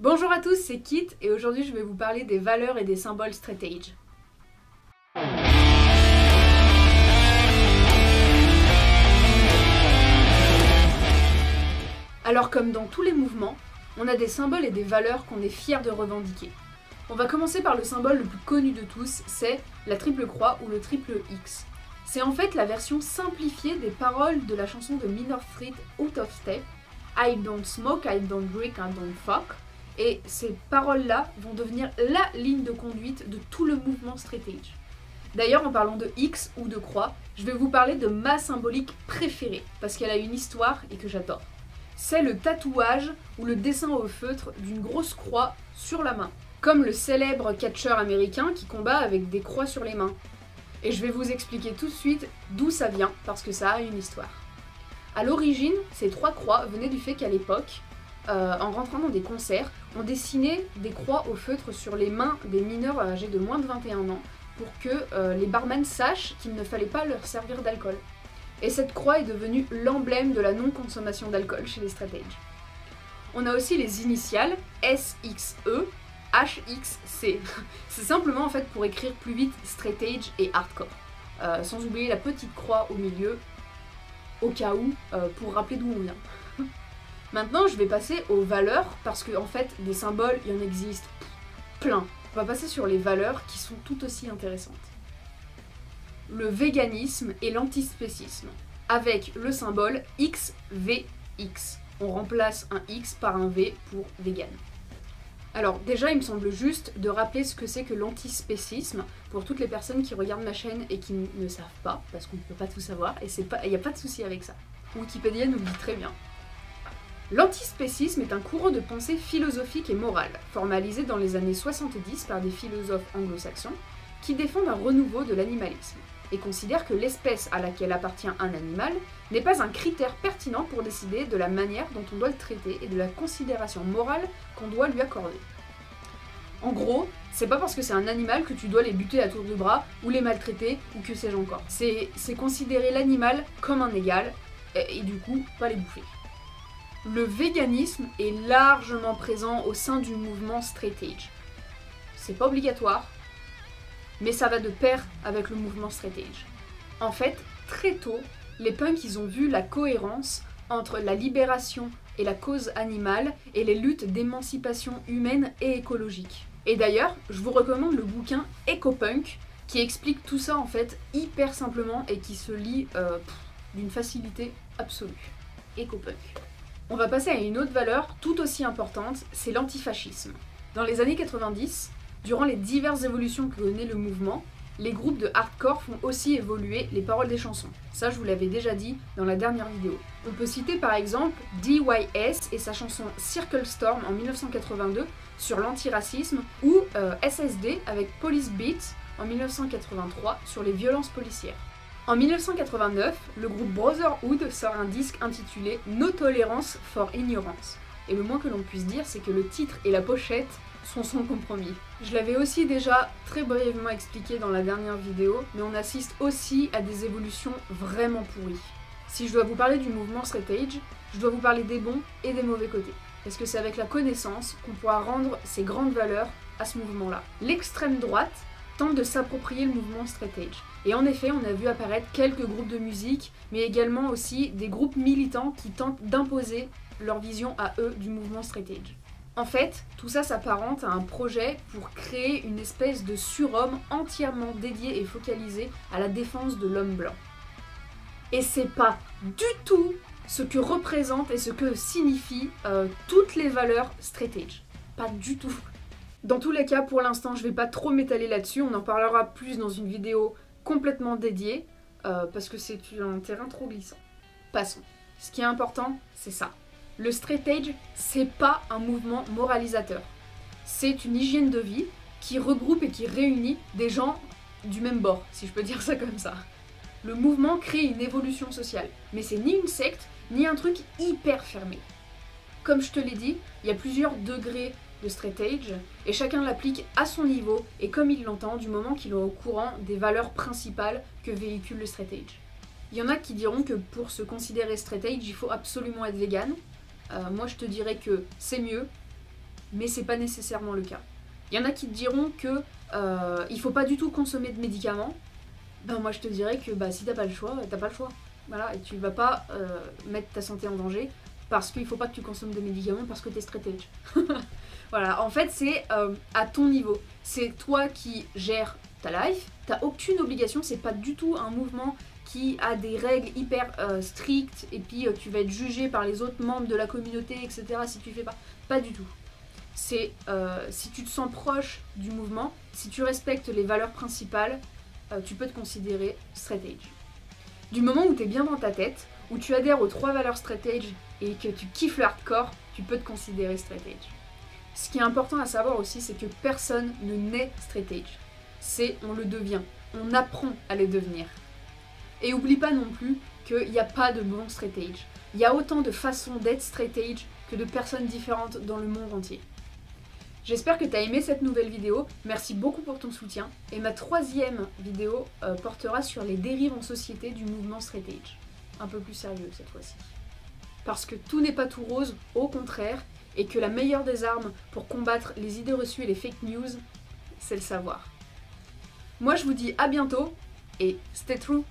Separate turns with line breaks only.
Bonjour à tous, c'est Kit et aujourd'hui je vais vous parler des valeurs et des symboles straight edge. Alors comme dans tous les mouvements, on a des symboles et des valeurs qu'on est fier de revendiquer. On va commencer par le symbole le plus connu de tous, c'est la triple croix ou le triple X. C'est en fait la version simplifiée des paroles de la chanson de Minor Threat Out of Step, I don't smoke, I don't drink, I don't fuck. Et ces paroles-là vont devenir la ligne de conduite de tout le mouvement straight edge. D'ailleurs, en parlant de X ou de croix, je vais vous parler de ma symbolique préférée, parce qu'elle a une histoire et que j'adore. C'est le tatouage ou le dessin au feutre d'une grosse croix sur la main, comme le célèbre catcheur américain qui combat avec des croix sur les mains. Et je vais vous expliquer tout de suite d'où ça vient, parce que ça a une histoire. À l'origine, ces trois croix venaient du fait qu'à l'époque, en rentrant dans des concerts, on dessinait des croix au feutre sur les mains des mineurs âgés de moins de 21 ans pour que les barman sachent qu'il ne fallait pas leur servir d'alcool. Et cette croix est devenue l'emblème de la non-consommation d'alcool chez les straight edge. On a aussi les initiales SXE, HXC. C'est simplement en fait pour écrire plus vite straight edge et hardcore. Sans oublier la petite croix au milieu, au cas où, pour rappeler d'où on vient. Maintenant, je vais passer aux valeurs, parce qu'en fait, des symboles, il y en existe plein. On va passer sur les valeurs qui sont tout aussi intéressantes. Le véganisme et l'antispécisme, avec le symbole XVX. On remplace un X par un V pour vegan. Alors déjà, il me semble juste de rappeler ce que c'est que l'antispécisme pour toutes les personnes qui regardent ma chaîne et qui ne savent pas, parce qu'on ne peut pas tout savoir, et il n'y a pas de souci avec ça. Wikipédia nous le dit très bien. L'antispécisme est un courant de pensée philosophique et morale, formalisé dans les années 70 par des philosophes anglo-saxons, qui défendent un renouveau de l'animalisme, et considèrent que l'espèce à laquelle appartient un animal n'est pas un critère pertinent pour décider de la manière dont on doit le traiter et de la considération morale qu'on doit lui accorder. En gros, c'est pas parce que c'est un animal que tu dois les buter à tour de bras, ou les maltraiter, ou que sais-je encore. C'est considérer l'animal comme un égal, et du coup, pas les bouffer. Le véganisme est largement présent au sein du mouvement straight edge. C'est pas obligatoire, mais ça va de pair avec le mouvement straight edge. En fait, très tôt, les punks ils ont vu la cohérence entre la libération et la cause animale et les luttes d'émancipation humaine et écologique. Et d'ailleurs, je vous recommande le bouquin Ecopunk qui explique tout ça en fait hyper simplement et qui se lit d'une facilité absolue. Ecopunk. On va passer à une autre valeur tout aussi importante, c'est l'antifascisme. Dans les années 90, durant les diverses évolutions que connaît le mouvement, les groupes de hardcore font aussi évoluer les paroles des chansons. Ça, je vous l'avais déjà dit dans la dernière vidéo. On peut citer par exemple DYS et sa chanson Circle Storm en 1982 sur l'antiracisme ou SSD avec Police Beat en 1983 sur les violences policières. En 1989, le groupe Brotherhood sort un disque intitulé No Tolerance for Ignorance. Et le moins que l'on puisse dire, c'est que le titre et la pochette sont sans compromis. Je l'avais aussi déjà très brièvement expliqué dans la dernière vidéo, mais on assiste aussi à des évolutions vraiment pourries. Si je dois vous parler du mouvement straight edge, je dois vous parler des bons et des mauvais côtés. Parce que c'est avec la connaissance qu'on pourra rendre ces grandes valeurs à ce mouvement-là. L'extrême droite tente de s'approprier le mouvement straight edge. Et en effet, on a vu apparaître quelques groupes de musique, mais également aussi des groupes militants qui tentent d'imposer leur vision à eux du mouvement straight edge. En fait, tout ça s'apparente à un projet pour créer une espèce de surhomme entièrement dédié et focalisé à la défense de l'homme blanc. Et c'est pas du tout ce que représentent et ce que signifient toutes les valeurs straight edge. Pas du tout. Dans tous les cas, pour l'instant, je vais pas trop m'étaler là-dessus, on en parlera plus dans une vidéo complètement dédiée, parce que c'est un terrain trop glissant. Passons. Ce qui est important, c'est ça. Le straight edge, c'est pas un mouvement moralisateur. C'est une hygiène de vie qui regroupe et qui réunit des gens du même bord, si je peux dire ça comme ça. Le mouvement crée une évolution sociale, mais c'est ni une secte, ni un truc hyper fermé. Comme je te l'ai dit, il y a plusieurs degrés de straight edge, et chacun l'applique à son niveau et comme il l'entend du moment qu'il est au courant des valeurs principales que véhicule le straight edge. Il y en a qui diront que pour se considérer straight edge, il faut absolument être vegan. Moi je te dirais que c'est mieux, mais c'est pas nécessairement le cas. Il y en a qui te diront que il faut pas du tout consommer de médicaments. Ben moi je te dirais que si t'as pas le choix, t'as pas le choix. Voilà, et tu vas pas mettre ta santé en danger parce qu'il faut pas que tu consommes de médicaments parce que t'es straight edge. Voilà, en fait c'est à ton niveau. C'est toi qui gères ta life, t'as aucune obligation, c'est pas du tout un mouvement qui a des règles hyper strictes et puis tu vas être jugé par les autres membres de la communauté, etc. si tu fais pas. Pas du tout. C'est si tu te sens proche du mouvement, si tu respectes les valeurs principales, tu peux te considérer straight edge. Du moment où tu es bien dans ta tête, où tu adhères aux 3 valeurs straight edge et que tu kiffes le hardcore, tu peux te considérer straight edge. Ce qui est important à savoir aussi, c'est que personne ne naît straight edge. On le devient. On apprend à le devenir. Et oublie pas non plus qu'il n'y a pas de bon straight edge. Il y a autant de façons d'être straight edge que de personnes différentes dans le monde entier. J'espère que tu as aimé cette nouvelle vidéo, merci beaucoup pour ton soutien, et ma 3e vidéo portera sur les dérives en société du mouvement straight edge. Un peu plus sérieux cette fois-ci. Parce que tout n'est pas tout rose, au contraire, et que la meilleure des armes pour combattre les idées reçues et les fake news, c'est le savoir. Moi je vous dis à bientôt, et stay true.